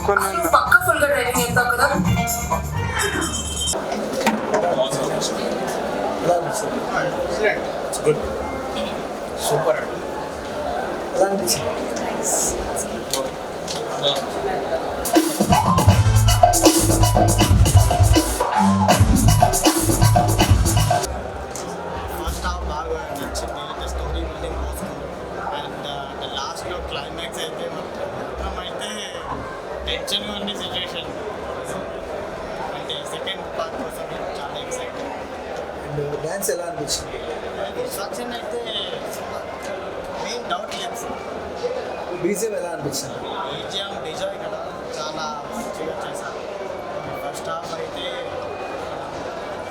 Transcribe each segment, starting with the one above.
కొన్ని పక్క ఫుల్ గా డ్రైవింగ్ చేస్తావు కదా. గుడ్ సూపర్ ఎలా అనిపించింది? ఫస్ట్ హాఫ్ బాగా నచ్చింది. స్టోరీ బిల్డింగ్ కోసం అండ్ లాస్ట్లో క్లైమాక్స్ అయితే మొత్తం అయితే టెన్షన్ ఉంది సిచ్యువేషన్. అంటే సెకండ్ పార్ట్ కోసం చాలా ఎక్సైటెడ్. అండ్ డ్యాన్స్ ఎలా అనిపించింది? ఇన్స్ట్రక్షన్ అయితే మెయిన్ డౌట్ లేదు. బీజిఎం ఎలా అనిపించింది? బీజిఎం డిజాయ్ కదా చాలా మంచిగా చేశారు. ఫస్ట్ హాఫ్ అయితే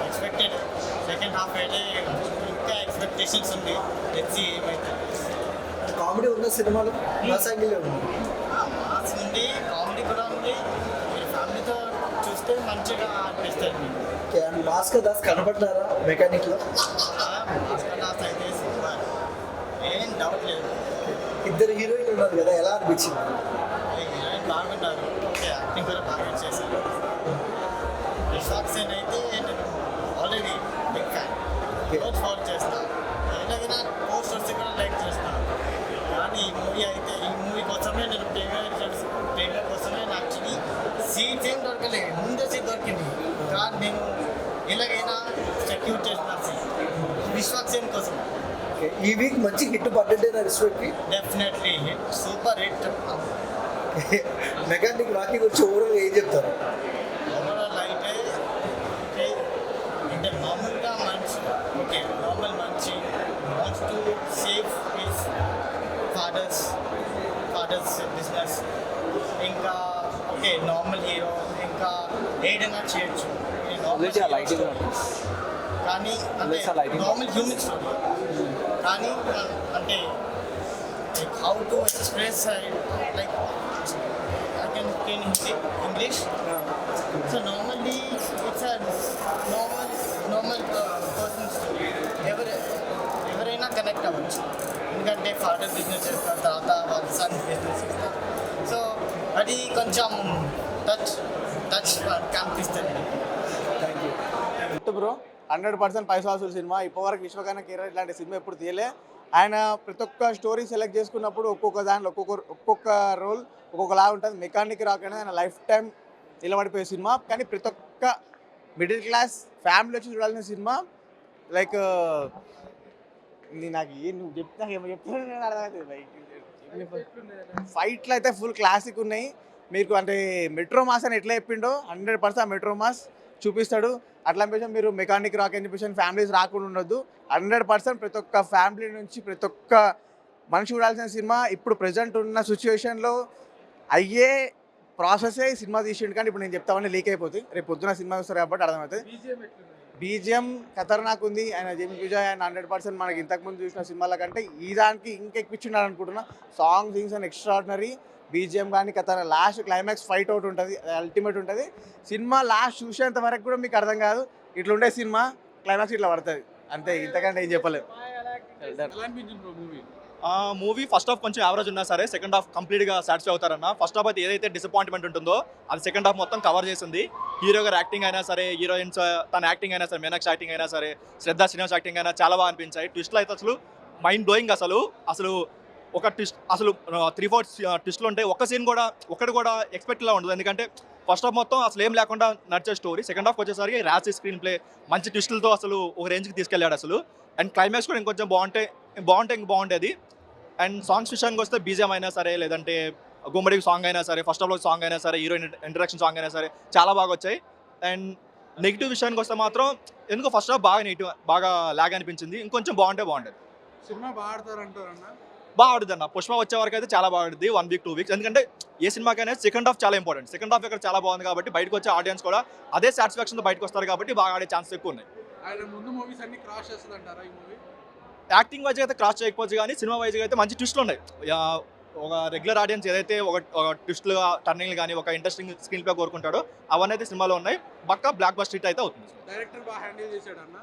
ఎక్స్పెక్టెడ్, సెకండ్ హాఫ్ అయితే ఇంకా ఎక్స్పెక్టేషన్స్ ఉంది. తెచ్చి ఏమైతే కామెడీ ఉన్న సినిమాలో మాస్ యాంగిల్ ఉంది. మాస్ ఉంది, కామెడీ కూడా ఉంది. మీరు ఫ్యామిలీతో చూస్తే మంచిగా అనిపిస్తుంది మీకు. ఓకే, అండ్ భాస్కర్ దాస్ కనపడ్డారా మెకానిక్లో? భాస్కర్ దాస్ అయితే సూపర్, ఏం డౌట్ లేదు. ఇద్దరు హీరోయిన్ ఉన్నారు కదా, ఎలా అనిపించింది? హీరోయిన్ బాగున్నారు, ఓకే యాక్టింగ్ కూడా బాగా చేశారు. విశ్వాక్ సేన్ అయితే నేను ఆల్రెడీ బిగ్ ఫ్యాన్, రోజు ఫాలో చేస్తాను. ఏదైనా పోస్టర్స్ కూడా లైక్ చేస్తాను. కానీ ఈ మూవీ అయితే ఈ మూవీ కోసమే నేను ట్రైలర్ కోసమే నాకు యాక్చువల్లీ సీట్స్ ఏం దొరకలేదు, ముందే సీట్ దొరికింది. కానీ నేను ఎలాగైనా సెక్యూర్ చేసిన సీట్ విశ్వాక్ సేన్ కోసం. ఓకే, ఈ వీక్ మంచి హిట్ పడ్డట్టే నా రిస్పెక్ట్కి. Definitely hit, super hit. Mechanic Rocky గురించి ఓవరాల్ ఏం చెప్తారు? ఓవరాల్ అయితే ఓకే అంటే మామూలుగా మంచి, ఓకే నార్మల్ మంచి wants to save his father's business. ఇంకా ఓకే నార్మల్ హీరో, ఇంకా ఏదైనా చేయొచ్చు. కానీ అంటే నార్మల్ హ్యూమన్ స్టోరీ. కానీ అంటే how to express like I can Hindi English. So normally it's a normal person story. ఎవరైనా కనెక్ట్ అవ్వచ్చు. ఎందుకంటే ఫాదర్ బిజినెస్ చేస్తారు, తర్వాత వాళ్ళ సన్ బిజినెస్ చేస్తారు. సో అది కొంచెం టచ్ కనిపిస్తుంది. Thank you. బ్రో 100% పైసా వసూలు సినిమా. ఇప్పటివరకు విశ్వకర్ణ కిరణ్ ఇట్లాంటి సినిమా ఎప్పుడు తీయలే. ఆయన ప్రతి ఒక్క స్టోరీ సెలెక్ట్ చేసుకున్నప్పుడు ఒక్కొక్క దాంట్లో ఒక్కొక్క రోల్ ఒక్కొక్కలా ఉంటుంది. మెకానిక్ రాక్ అనేది ఆయన లైఫ్ టైం నిలబడిపోయే సినిమా. కానీ ప్రతి ఒక్క మిడిల్ క్లాస్ ఫ్యామిలీ వచ్చి చూడాల్సిన సినిమా. లైక్ నాకు నువ్వు చెప్తా ఏమో చెప్తాను నేను అర్థమవుతుంది. ఫైట్లు అయితే ఫుల్ క్లాసిక్ ఉన్నాయి. మీకు అంటే మెట్రో మాస్ అని ఎట్లా చెప్పిండో 100% మెట్రో మాస్ చూపిస్తాడు. అట్లా అనిపించి మీరు మెకానిక్ రాక్ అని చెప్పేసి ఫ్యామిలీస్ రాకుండా ఉండొద్దు. 100% ప్రతి ఒక్క ఫ్యామిలీ నుంచి ప్రతి ఒక్క మనిషి చూడాల్సిన సినిమా. ఇప్పుడు ప్రజెంట్ ఉన్న సిచ్యువేషన్లో అయ్యే ప్రాసెసే సినిమా తీసిండు. కానీ ఇప్పుడు నేను చెప్తామని లీక్ అయిపోతుంది. రేపు పొద్దున సినిమా వస్తారు కాబట్టి అర్థమవుతుంది. బీజిఎం ఖతర్నాక్ ఉంది. ఆయన జేమ్స్ విజయ్ ఆయన 100% మనకి ఇంతకుముందు చూసిన సినిమాల కంటే ఈ దానికి ఇంకెక్కించున్నాడు అనుకుంటున్నా. Song things and extraordinary. BGM కానీ లాస్ట్ క్లైమాక్స్ ఫైట్ అవుట్ ఉంటుంది, అల్టిమేట్ ఉంటుంది. సినిమా లాస్ట్ చూసేంత వరకు కూడా మీకు అర్థం కాదు. ఇట్లుండే సినిమా క్లైమాక్స్ ఇట్లా పడుతుంది అంతే, ఇంతకంటే ఏం చెప్పలేదు. మూవీ ఫస్ట్ హాఫ్ కొంచెం యావరేజ్ ఉన్నా సరే సెకండ్ హాఫ్ కంప్లీట్గా సాటిస్ఫై అవుతారన్న. ఫస్ట్ హాఫ్ అయితే ఏదైతే డిసప్పాయింట్మెంట్ ఉంటుందో అది సెకండ్ హాఫ్ మొత్తం కవర్ చేసింది. హీరో గారు యాక్టింగ్ అయినా సరే, హీరోయిన్స్ తన యాక్టింగ్ అయినా సరే, మీనాక్షి యాక్టింగ్ అయినా సరే, శ్రద్ధా శ్రీనివాస్ యాక్టింగ్ అయినా చాలా బాగా అనిపించాయి. ట్విస్ట్లు అయితే అసలు మైండ్ బ్లోయింగ్. అసలు ఒక ట్విస్ట్, అసలు 3-4 ట్విస్ట్లు ఉంటాయి. ఒక్క సీన్ కూడా ఒకటి కూడా ఎక్స్పెక్ట్లా ఉండదు. ఎందుకంటే ఫస్ట్ హాఫ్ మొత్తం అసలు ఏం లేకుండా నడిచే స్టోరీ. సెకండ్ హాఫ్ వచ్చేసరికి ర్యాష్ స్క్రీన్ ప్లే మంచి ట్విస్టులతో అసలు ఒక రేంజ్కి తీసుకెళ్ళాడు అసలు. అండ్ క్లైమాక్స్ కూడా ఇంకొంచెం బాగుంటేది. అండ్ సాంగ్స్ విషయానికి వస్తే బీజిఎం అయినా సరే, లేదంటే గుమ్మడి సాంగ్ అయినా సరే, ఫస్ట్ హాఫ్లో సాంగ్ అయినా సరే, హీరోయిన్ ఇంట్రడక్షన్ సాంగ్ అయినా సరే చాలా బాగా వచ్చాయి. అండ్ నెగిటివ్ విషయానికి వస్తే మాత్రం ఎందుకో ఫస్ట్ హాఫ్ బాగా లాగ్ అనిపించింది. ఇంకొంచెం బాగుంటుంది. సినిమా బాగా ఆడతారంటారన్న? బాగా ఆడుతుంది అన్న. పుష్ప వచ్చే వరకు అయితే చాలా బాగుంటుంది. 1 వీక్ 2 వీక్స్. ఎందుకంటే ఏ సినిమాకైనా సెకండ్ హాఫ్ చాలా ఇంపార్టెంట్. సెకండ్ హాఫ్ ఇక్కడ చాలా బాగుంది కాబట్టి బయటకు వచ్చే ఆడియన్స్ కూడా అదే సాటిస్ఫాక్షన్తో బయటకు వస్తారు కాబట్టి బాగా ఆడే ఛాన్సెస్ ఎక్కువ ఉన్నాయి. ఆయన ముందు మూవీస్ అన్ని క్రాష్ చేస్తుంది అంటారా ఈ మూవీ? యాక్టింగ్ వైజ్గా అయితే క్రాస్ చేయకపోవచ్చు, కానీ సినిమా వైజ్గా అయితే మంచి ట్విస్ట్లు ఉన్నాయి. ఒక రెగ్యులర్ ఆడియన్స్ ఏదైతే ఒక ట్విస్ట్లు టర్నింగ్లు కానీ ఒక ఇంట్రెస్టింగ్ స్క్రీన్ ప్లే కోరుకుంటాడో అవన్నీ అయితే సినిమాలో ఉన్నాయి. పక్కా బ్లాక్ బస్టర్ హిట్ అయితే అవుతుంది. డైరెక్టర్ బాగా హ్యాండిల్ చేశాడు అన్న.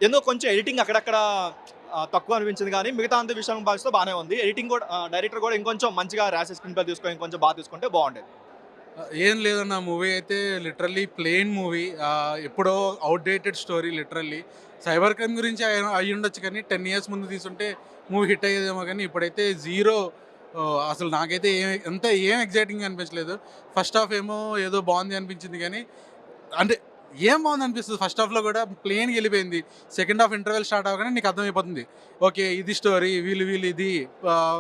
ఎందుకో కొంచెం ఎడిటింగ్ అక్కడక్కడ తక్కువ అనిపించింది, కానీ మిగతా అంత విషయం భావిస్తే బాగానే ఉంది. ఎడిటింగ్ కూడా డైరెక్టర్ కూడా ఇంకొంచెం మంచిగా ర్యాష్ స్క్రీన్ ప్లే తీసుకొని ఇంకొంచెం బాగా తీసుకుంటే బాగుండేది. ఏం లేదన్న మూవీ అయితే లిటరల్లీ ప్లెయిన్ మూవీ. ఎప్పుడో outdated story literally. Cyber crime గురించి అయి ఉండొచ్చు కానీ 10 years ముందు తీసుంటే మూవీ హిట్ అయ్యేదేమో కానీ ఇప్పుడైతే జీరో. అసలు నాకైతే ఏం ఎగ్జైటింగ్ అనిపించలేదు. ఫస్ట్ హాఫ్ ఏమో ఏదో బాగుంది అనిపించింది కానీ అంటే ఏం బాగుంది అనిపిస్తుంది. ఫస్ట్ హాఫ్లో కూడా ప్లేన్కి వెళ్ళిపోయింది. సెకండ్ హాఫ్ ఇంటర్వెల్ స్టార్ట్ అవ్వగానే నీకు అర్థమైపోతుంది ఓకే ఇది స్టోరీ, వీళ్ళు ఇది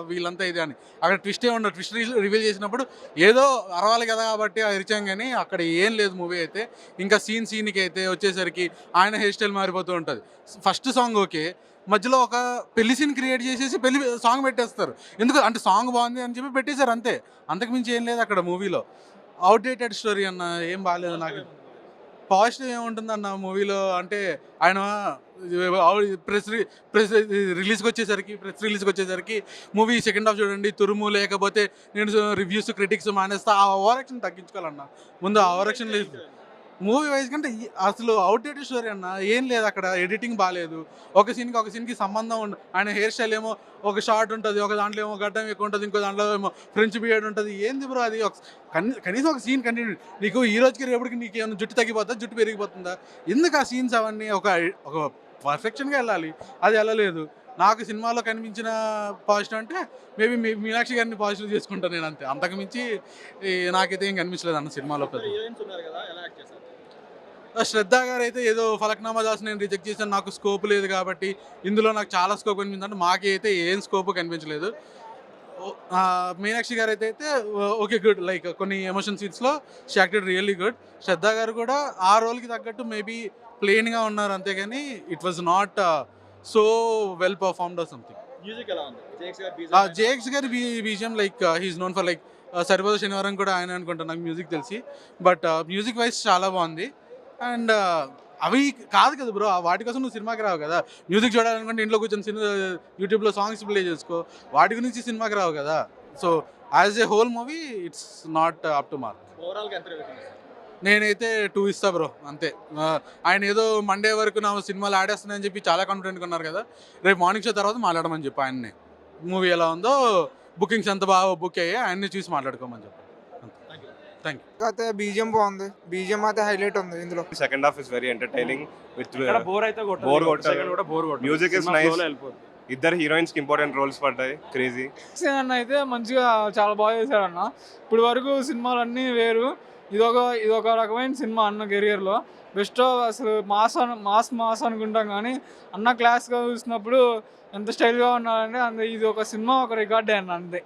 వీళ్ళంతా ఇది అని. అక్కడ ట్విస్ట్ ఉండదు. ట్విస్ట్ రివీల్ చేసినప్పుడు ఏదో అరవాలి కదా కాబట్టి అరిచాం కానీ అక్కడ ఏం లేదు మూవీ అయితే. ఇంకా సీన్కి అయితే వచ్చేసరికి ఆయన హెయిర్ స్టైల్ మారిపోతూ ఉంటుంది. ఫస్ట్ సాంగ్ ఓకే, మధ్యలో ఒక పెళ్లి సీన్ క్రియేట్ చేసేసి పెళ్లి సాంగ్ పెట్టేస్తారు. ఎందుకు అంటే సాంగ్ బాగుంది అని చెప్పి పెట్టేశారు అంతే. అంతకుమించి ఏం లేదు అక్కడ మూవీలో. అవుట్డేటెడ్ స్టోరీ అన్న, ఏం బాగాలేదు నాకు. పాజిటివ్ ఏముంటుందన్న మూవీలో అంటే ఆయన ప్రెస్ రిలీజ్కి వచ్చేసరికి మూవీ సెకండ్ హాఫ్ చూడండి తురుము, లేకపోతే నేను రివ్యూస్ క్రిటిక్స్ మానేస్తా, ఆ ఓవర్ యాక్షన్ తగ్గించుకోవాలన్న. ముందు ఆ ఓవర్ యాక్షన్ లేదు మూవీ వైజ్ కంటే. అసలు అవుట్డేటెడ్ స్టోరీ అన్న, ఏం లేదు అక్కడ. ఎడిటింగ్ బాగాలేదు. ఒక సీన్కి సంబంధం ఉండదు. ఆయన హెయిర్ స్టైల్ ఏమో ఒక షార్ట్ ఉంటుంది, ఒక దాంట్లో ఏమో గడ్డం ఎక్కువ ఉంటుంది, ఇంకో దాంట్లో ఏమో ఫ్రెంచ్ బియర్డ్ ఉంటుంది. ఏంది బ్రో అది? కనీసం ఒక సీన్ కంటిన్యూ. నీకు ఈ రోజుకి రేపటికి నీకు ఏమైనా జుట్టు తగ్గిపోతుందా, జుట్టు పెరిగిపోతుందా? ఎందుకు ఆ సీన్స్ అవన్నీ ఒక పర్ఫెక్షన్గా వెళ్ళాలి, అది వెళ్ళలేదు. నాకు సినిమాలో కనిపించిన పాజిటివ్ అంటే మేబీ మీనాక్షి గారిని పాజిటివ్ చేసుకుంటాను నేను అంతే. అంతకుమించి నాకైతే ఏం కనిపించలేదు అన్న సినిమాలో. శ్రద్ధ గారు అయితే ఏదో ఫలక్నామా దాస్ నేను రిజెక్ట్ చేశాను, నాకు స్కోప్ లేదు కాబట్టి. ఇందులో నాకు చాలా స్కోప్ కనిపించింది అంటే మాకైతే ఏం స్కోప్ కనిపించలేదు. మీనాక్షి గారు అయితే ఓకే గుడ్, లైక్ కొన్ని ఎమోషన్ సీన్స్లో she acted really good. Shraddha గారు కూడా ఆ రోల్కి తగ్గట్టు మేబీ ప్లెయిన్గా ఉన్నారు అంతేగాని it was not so well performed or something. JX గారి BGM like he's known for like సరిపోదు శనివారం కూడా ఆయన అనుకుంటా నాకు మ్యూజిక్ తెలిసి. బట్ మ్యూజిక్ వైజ్ చాలా బాగుంది. అండ్ అవి కాదు కదా బ్రో, వాటి కోసం నువ్వు సినిమాకి రావు కదా. మ్యూజిక్ చూడాలనుకుంటే ఇంట్లో కూర్చొని యూట్యూబ్లో సాంగ్స్ ప్లే చేసుకో, వాటి గురించి సినిమాకి రావు కదా. So as a whole movie it's not up to mark. నేనైతే 2 ఇస్తా బ్రో అంతే. ఆయన ఏదో మండే వరకు నా సినిమాలు ఆడేస్తున్నాయని చెప్పి చాలా కాన్ఫిడెంట్గా ఉన్నారు కదా. రేపు మార్నింగ్ షో తర్వాత మాట్లాడమని చెప్పి ఆయన్ని, మూవీ ఎలా ఉందో, బుకింగ్స్ ఎంత బాగా బుక్ అయ్యాయి ఆయన్ని చూసి మాట్లాడుకోమని చెప్పి. Thank you. అయితే బీజిఎం బాగుంది, బీజిఎం అయితే హైలైట్ ఉంది ఇందులో. Second half is very entertaining with bore అయితే బోర్ కొట్టదు. Music is nice. ఇద్దరు హీరోయిన్స్ కి ఇంపార్టెంట్ రోల్స్ పడ్డాయి. క్రేజీ అన్న అయితే మంచిగా చాలా బాగా చేశాడన్న. ఇప్పుడు వరకు సినిమాలన్నీ వేరు, ఇదొక రకమైన సినిమా అన్న కెరియర్లో బెస్ట్. అసలు మాస్ అనుకుంటాం కానీ అన్న క్లాస్గా చూసినప్పుడు ఎంత స్టైల్గా ఉన్నాడంటే ఇది ఒక సినిమా, ఒక రికార్డే అన్న అంతే.